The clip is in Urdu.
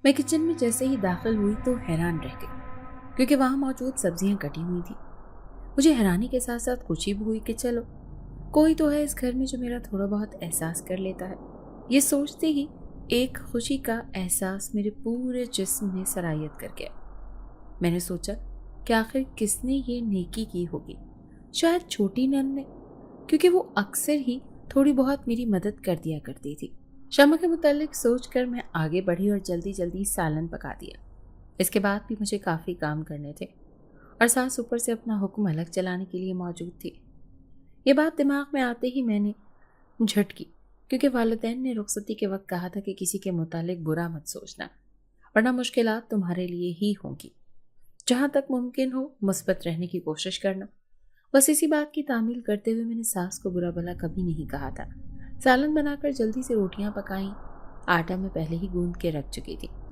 میں کچن میں جیسے ہی داخل ہوئی تو حیران رہ گئی، کیونکہ وہاں موجود سبزیاں کٹی ہوئی تھیں۔ مجھے حیرانی کے ساتھ ساتھ خوشی بھی ہوئی کہ چلو کوئی تو ہے اس گھر میں جو میرا تھوڑا بہت احساس کر لیتا ہے۔ یہ سوچتے ہی ایک خوشی کا احساس میرے پورے جسم میں سرایت کر گیا۔ میں نے سوچا کہ آخر کس نے یہ نیکی کی ہوگی؟ شاید چھوٹی نن نے، کیونکہ وہ اکثر ہی تھوڑی بہت میری مدد کر دیا کرتی تھی۔ شمع کے متعلق سوچ کر میں آگے بڑھی اور جلدی جلدی سالن پکا دیا۔ اس کے بعد بھی مجھے کافی کام کرنے تھے اور ساس اوپر سے اپنا حکم الگ چلانے کے لیے موجود تھی۔ یہ بات دماغ میں آتے ہی میں نے جھٹکی، کیونکہ والدین نے رخصتی کے وقت کہا تھا کہ کسی کے متعلق برا مت سوچنا، ورنہ مشکلات تمہارے لیے ہی ہوں گی۔ جہاں تک ممکن ہو مثبت رہنے کی کوشش کرنا۔ بس اسی بات کی تعمیل کرتے ہوئے میں نے ساس کو برا بھلا کبھی نہیں کہا تھا۔ سالن بنا کر جلدی سے روٹیاں پکائیں، آٹا میں پہلے ہی گوندھ کے رکھ چکی تھی۔